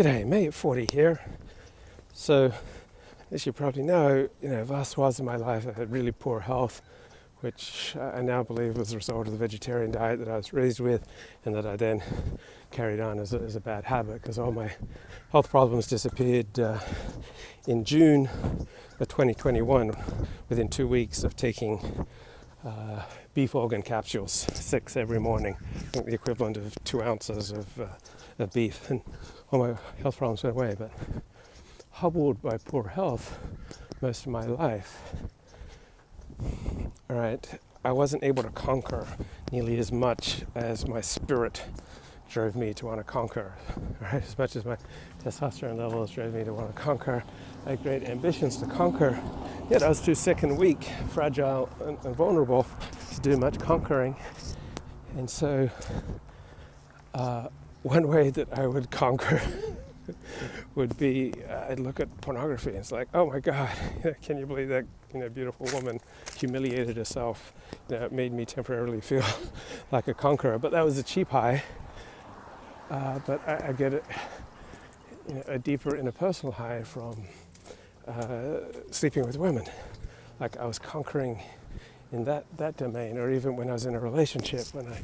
G'day, mate, 40 here. So, as you probably know, vast swaths of my life I had really poor health, which I now believe was a result of the vegetarian diet that I was raised with and that I then carried on as a bad habit, because all my health problems disappeared in June of 2021 within 2 weeks of taking beef organ capsules, 6 every morning. I think the equivalent of 2 ounces of beef, and all my health problems went away. But hobbled by poor health most of my life, all right, I wasn't able to conquer nearly as much as my spirit drove me to want to conquer. Right? As much as my testosterone levels drove me to want to conquer, I had great ambitions to conquer, yet I was too sick and weak, fragile and vulnerable to do much conquering. And so one way that I would conquer would be I'd look at pornography and it's like, oh my God, can you believe that beautiful woman humiliated herself? It made me temporarily feel like a conqueror, but that was a cheap high. But I get it, a deeper interpersonal high from sleeping with women. Like I was conquering in that domain, or even when I was in a relationship, when I'd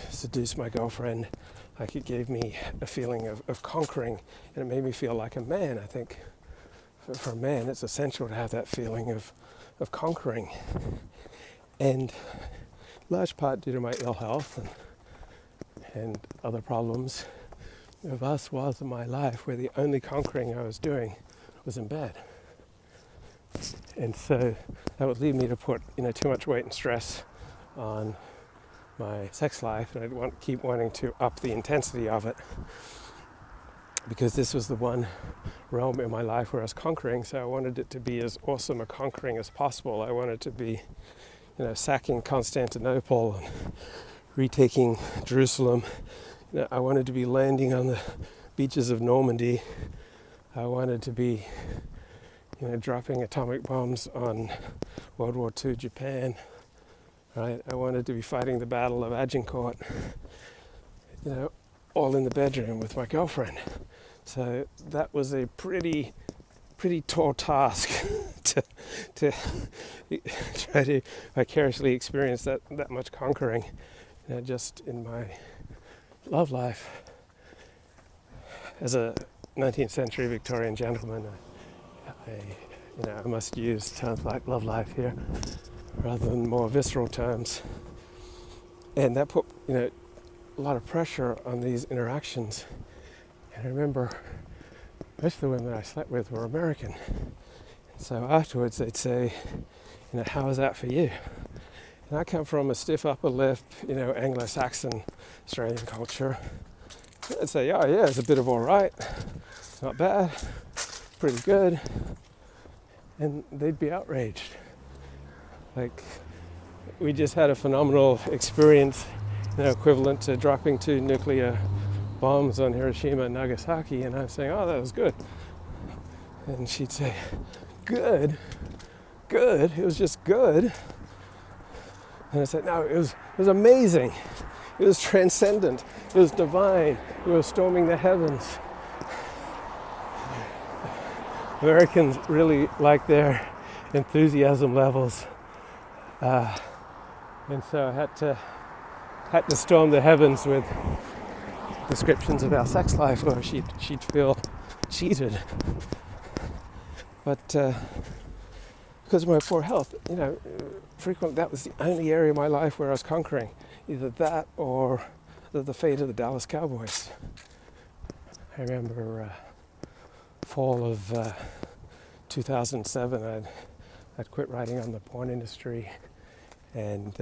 seduced my girlfriend, like it gave me a feeling of conquering, and it made me feel like a man. I think for a man it's essential to have that feeling of conquering. And large part due to my ill health and other problems, there vast swaths of my life where the only conquering I was doing was in bed. And so that would lead me to put too much weight and stress on my sex life, and I'd keep wanting to up the intensity of it, because this was the one realm in my life where I was conquering. So I wanted it to be as awesome a conquering as possible. I wanted to be sacking Constantinople and retaking Jerusalem. I wanted to be landing on the beaches of Normandy. I wanted to be dropping atomic bombs on World War II Japan. Right? I wanted to be fighting the Battle of Agincourt, all in the bedroom with my girlfriend. So that was a pretty tall task to try to vicariously experience that much conquering, just in my love life. As a 19th century Victorian gentleman, I must use terms like love life here, rather than more visceral terms. And that put, a lot of pressure on these interactions. And I remember most of the women I slept with were American. So afterwards they'd say, how is that for you? And I come from a stiff upper lip, Anglo-Saxon Australian culture. I'd say, yeah, it's a bit of all right. It's not bad, pretty good. And they'd be outraged. Like, we just had a phenomenal experience, equivalent to dropping 2 nuclear bombs on Hiroshima and Nagasaki, and I'm saying, oh, that was good. And she'd say, good, it was just good. And I said, no, it was amazing. It was transcendent. It was divine. We were storming the heavens. Americans really like their enthusiasm levels. And so I had to storm the heavens with descriptions of our sex life, or she'd feel cheated. But because of my poor health, frequently that was the only area of my life where I was conquering, either that or the fate of the Dallas Cowboys. I remember fall of 2007, I'd quit writing on the porn industry, and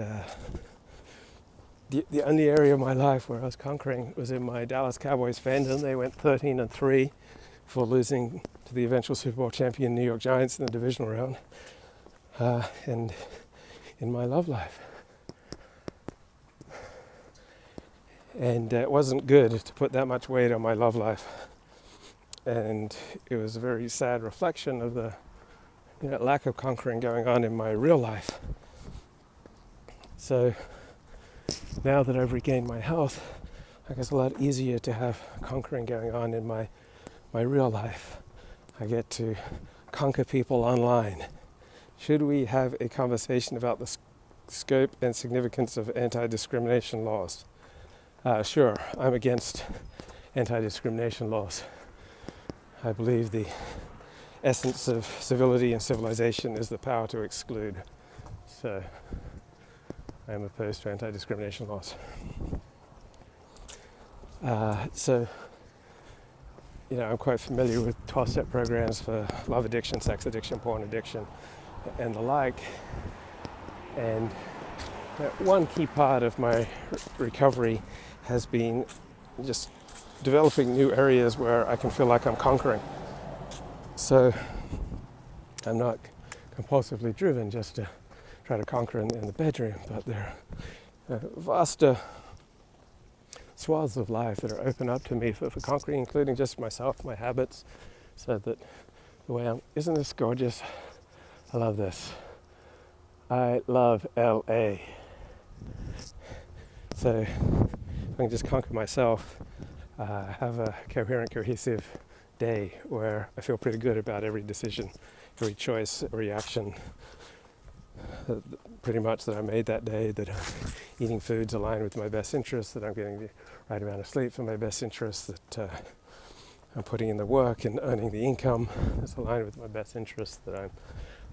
the only area of my life where I was conquering was in my Dallas Cowboys fandom. They went 13-3 before losing to the eventual Super Bowl champion New York Giants in the divisional round, and in my love life. And it wasn't good to put that much weight on my love life. And it was a very sad reflection of the lack of conquering going on in my real life. So now that I've regained my health, like it's a lot easier to have conquering going on in my real life. I get to conquer people online. Should we have a conversation about the scope and significance of anti-discrimination laws? Sure, I'm against anti-discrimination laws. I believe the essence of civility and civilization is the power to exclude. So I am opposed to anti-discrimination laws. So I'm quite familiar with 12-step programs for love addiction, sex addiction, porn addiction, and the like. And one key part of my recovery has been just developing new areas where I can feel like I'm conquering. So I'm not compulsively driven just to try to conquer in the bedroom, but there are vaster swaths of life that are open up to me for conquering, including just myself, my habits, so that the way isn't this gorgeous? I love this. I love LA. So if I can just conquer myself, have a coherent, cohesive day where I feel pretty good about every decision, every choice, every action, pretty much that I made that day, that I'm eating foods aligned with my best interests, that I'm getting the right amount of sleep for my best interests, that I'm putting in the work and earning the income that's aligned with my best interests, that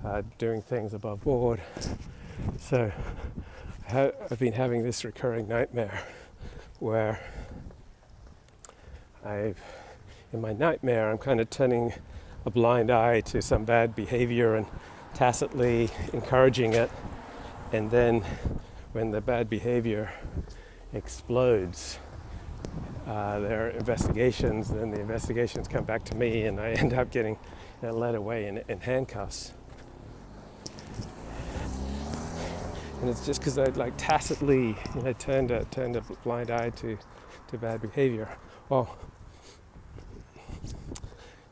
I'm doing things above board. So I've been having this recurring nightmare where in my nightmare, I'm kind of turning a blind eye to some bad behavior and tacitly encouraging it. And then when the bad behavior explodes, there are investigations, then the investigations come back to me, and I end up getting led away in handcuffs. And it's just because I tacitly turned a blind eye to bad behavior. Well,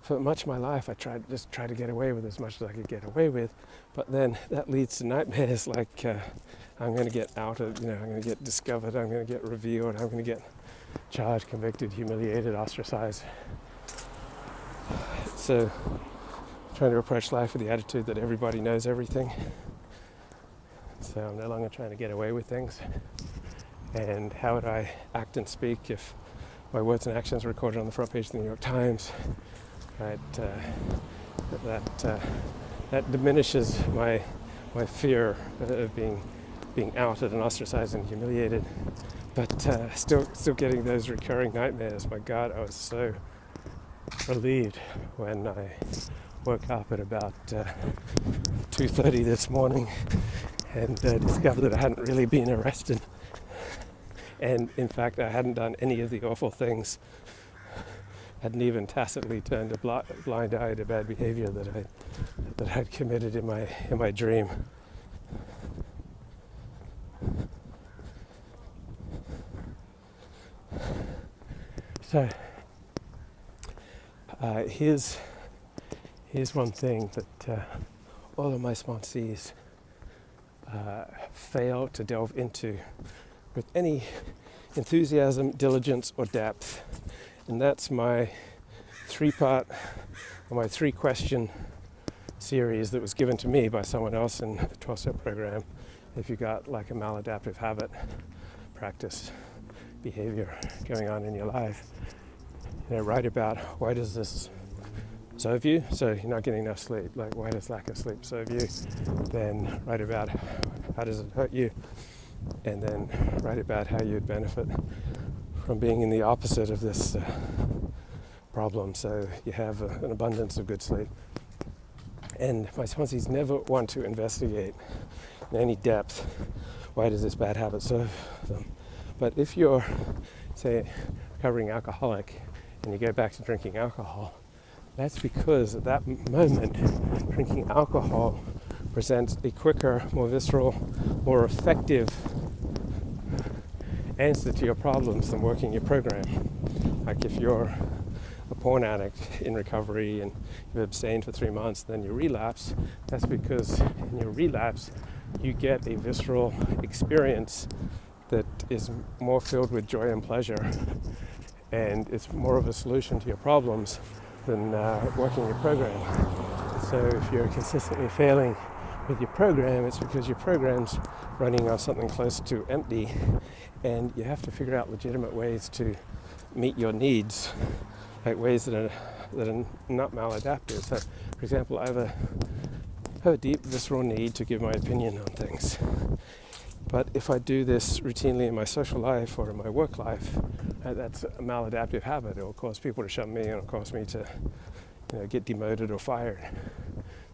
for much of my life, I tried to get away with as much as I could get away with, but then that leads to nightmares like I'm going to get outed, I'm going to get discovered, I'm going to get revealed, I'm going to get charged, convicted, humiliated, ostracized. So, trying to approach life with the attitude that everybody knows everything. So I'm no longer trying to get away with things. And how would I act and speak if my words and actions were recorded on the front page of the New York Times? Right, that diminishes my fear of being outed and ostracized and humiliated. But still getting those recurring nightmares. My God, I was so relieved when I woke up at about 2:30 this morning and discovered that I hadn't really been arrested. And in fact, I hadn't done any of the awful things. Hadn't even tacitly turned a blind eye to bad behavior that I'd committed in my dream. So here's one thing that all of my sponsees fail to delve into with any enthusiasm, diligence, or depth. And that's my three-question series that was given to me by someone else in the 12-step program. If you got like a maladaptive habit, practice, behavior going on in your life, write about why does this serve you? So you're not getting enough sleep. Like, why does lack of sleep serve you? Then write about how does it hurt you? And then write about how you'd benefit from being in the opposite of this problem, so you have an abundance of good sleep. And my sponsees never want to investigate in any depth why does this bad habit serve them. But if you're, say, a recovering alcoholic and you go back to drinking alcohol, that's because at that moment drinking alcohol presents a quicker, more visceral, more effective answer to your problems than working your program. Like if you're a porn addict in recovery and you abstain for 3 months, then you relapse, that's because in your relapse you get a visceral experience that is more filled with joy and pleasure, and it's more of a solution to your problems than working your program. So if you're consistently failing with your program, it's because your program's running on something close to empty, and you have to figure out legitimate ways to meet your needs, like ways that are not maladaptive. So, for example, I have a deep visceral need to give my opinion on things. But if I do this routinely in my social life or in my work life, that's a maladaptive habit. It will cause people to shun me, and it will cause me to get demoted or fired.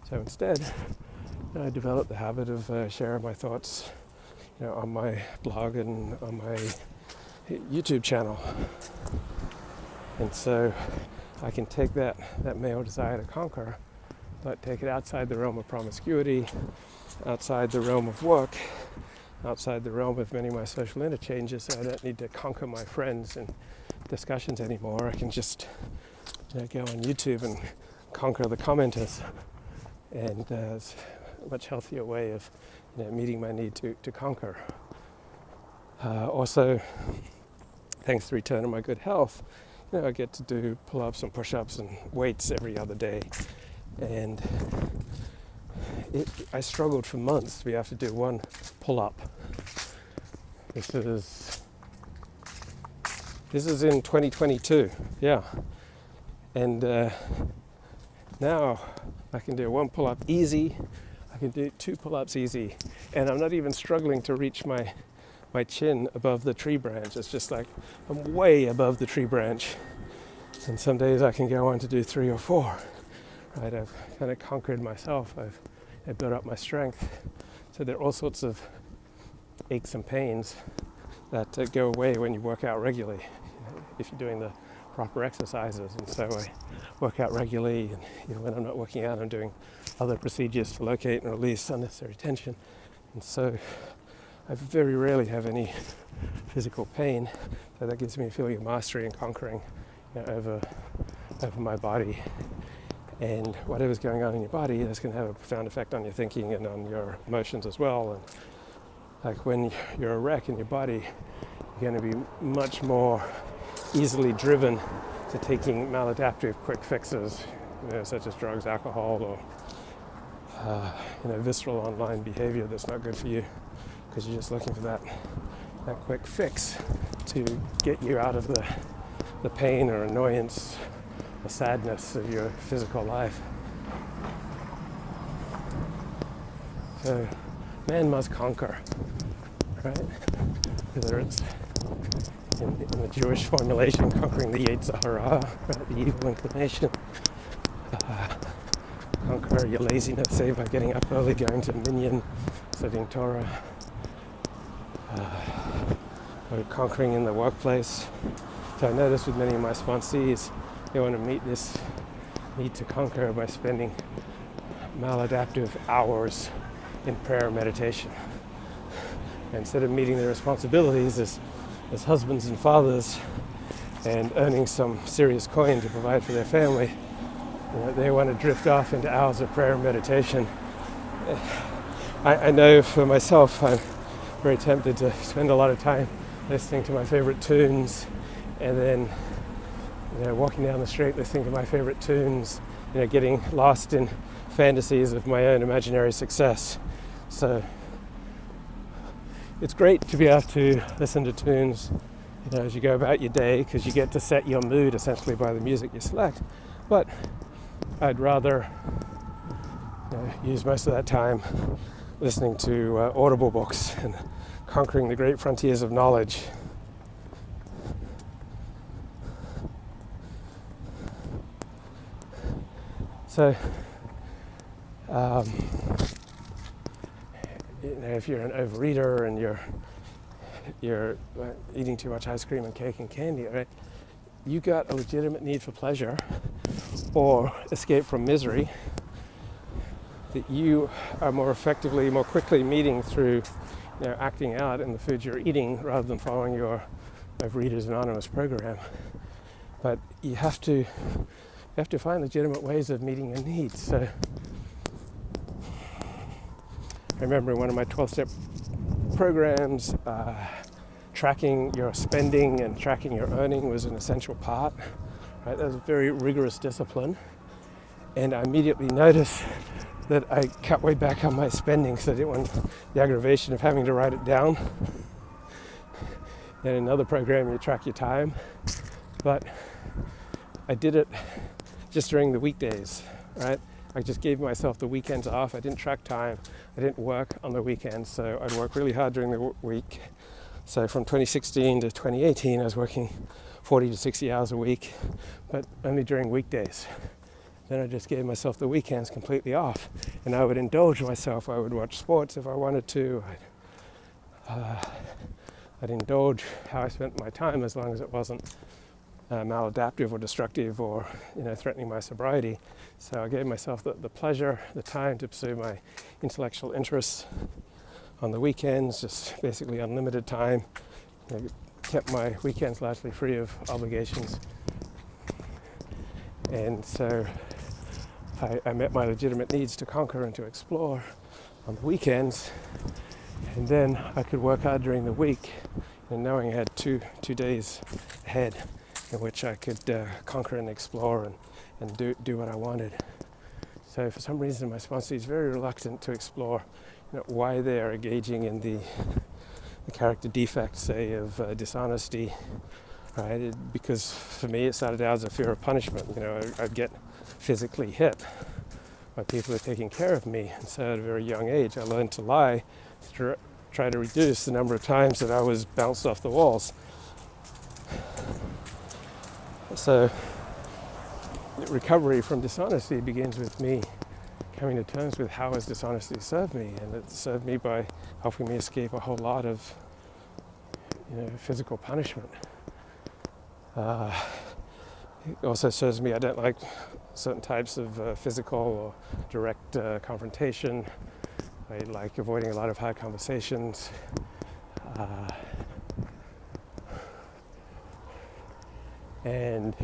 So instead, I developed the habit of sharing my thoughts on my blog and on my YouTube channel. And so I can take that male desire to conquer, but take it outside the realm of promiscuity, outside the realm of work, outside the realm of many of my social interchanges. So I don't need to conquer my friends and discussions anymore. I can just go on YouTube and conquer the commenters. And it's a much healthier way of meeting my need to conquer. Also, thanks to the return of my good health, I get to do pull-ups and push-ups and weights every other day. And I struggled for months to be able to do one pull-up. This is in 2022, yeah. And now I can do one pull-up easy. I can do 2 pull-ups easy. And I'm not even struggling to reach my chin above the tree branch. It's just like I'm way above the tree branch. And some days I can go on to do 3 or 4. Right? I've kind of conquered myself. I've built up my strength. So there are all sorts of aches and pains that go away when you work out regularly, if you're doing the proper exercises. And so I work out regularly, and when I'm not working out, I'm doing other procedures to locate and release unnecessary tension. And so I very rarely have any physical pain, so that gives me a feeling of mastery and conquering over my body. And whatever's going on in your body, that's going to have a profound effect on your thinking and on your emotions as well. And like when you're a wreck in your body, you're going to be much more easily driven to taking maladaptive quick fixes, such as drugs, alcohol, or visceral online behavior that's not good for you, because you're just looking for that quick fix to get you out of the pain or annoyance, the sadness of your physical life. So man must conquer, right? Whether it's in the Jewish formulation, conquering the Yetzer Hara, right? The evil inclination, conquer your laziness, say by getting up early, going to minyan, studying Torah, or conquering in the workplace. So I noticed with many of my sponsees, they want to meet this need to conquer by spending maladaptive hours in prayer and meditation. Instead of meeting their responsibilities as husbands and fathers and earning some serious coin to provide for their family, they want to drift off into hours of prayer and meditation. I know for myself, I'm very tempted to spend a lot of time listening to my favorite tunes, and then walking down the street listening to my favorite tunes, getting lost in fantasies of my own imaginary success. So it's great to be able to listen to tunes as you go about your day, because you get to set your mood essentially by the music you select. But I'd rather use most of that time listening to Audible books and conquering the great frontiers of knowledge. So, if you're an overeater and you're eating too much ice cream and cake and candy, right? You got a legitimate need for pleasure or escape from misery that you are more effectively, more quickly meeting through acting out in the food you're eating rather than following your Overeaters Anonymous program. But you have to find legitimate ways of meeting your needs. So I remember in one of my 12-step programs, tracking your spending and tracking your earning was an essential part. Right? That was a very rigorous discipline. And I immediately noticed that I cut way back on my spending, so I didn't want the aggravation of having to write it down. In another program, you track your time. But I did it just during the weekdays, right? I just gave myself the weekends off. I didn't track time. I didn't work on the weekends, so I'd work really hard during the week. So from 2016 to 2018, I was working 40 to 60 hours a week, but only during weekdays. Then I just gave myself the weekends completely off, and I would indulge myself. I would watch sports if I wanted to. I'd indulge how I spent my time as long as it wasn't maladaptive or destructive or threatening my sobriety. So I gave myself the pleasure, the time to pursue my intellectual interests on the weekends, just basically unlimited time. Kept my weekends largely free of obligations. And so I met my legitimate needs to conquer and to explore on the weekends. And then I could work hard during the week, and knowing I had two days ahead in which I could conquer and explore and do what I wanted. So for some reason my sponsor is very reluctant to explore why they are engaging in the character defects, say, of dishonesty, right? Because for me it started out as a fear of punishment. I'd get physically hit by people who are taking care of me, and so at a very young age I learned to lie to try to reduce the number of times that I was bounced off the walls. So recovery from dishonesty begins with me coming to terms with how has dishonesty served me, and it served me by helping me escape a whole lot of physical punishment. It also serves me, I don't like certain types of physical or direct confrontation. I like avoiding a lot of hard conversations. And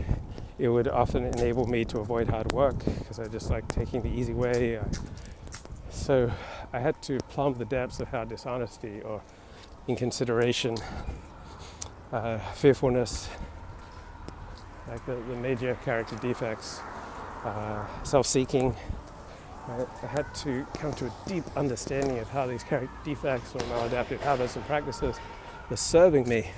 it would often enable me to avoid hard work because I just like taking the easy way. So I had to plumb the depths of how dishonesty or inconsideration, fearfulness, like the major character defects, self-seeking. I had to come to a deep understanding of how these character defects or maladaptive habits and practices were serving me.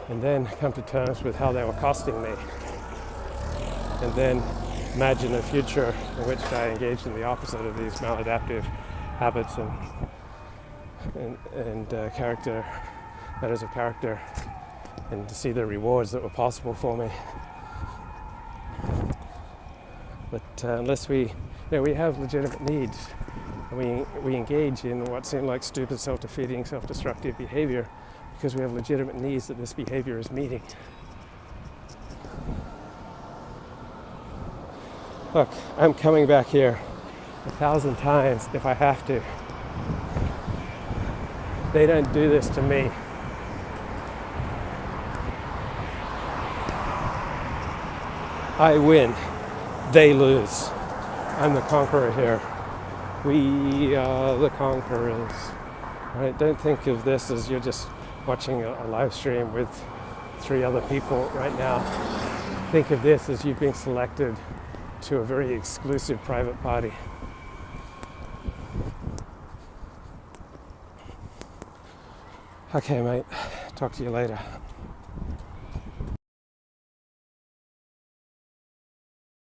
And then come to terms with how they were costing me. And then imagine a future in which I engaged in the opposite of these maladaptive habits and character, matters of character, and to see the rewards that were possible for me. But unless we have legitimate needs, and we engage in what seem like stupid, self-defeating, self-destructive behavior, because we have legitimate needs that this behavior is meeting. Look, I'm coming back here 1,000 times if I have to. They don't do this to me. I win, they lose. I'm the conqueror here. We are the conquerors. Right? Don't think of this as you're just watching a live stream with 3 other people right now. Think of this as you've been selected to a very exclusive private party. Okay, mate. Talk to you later.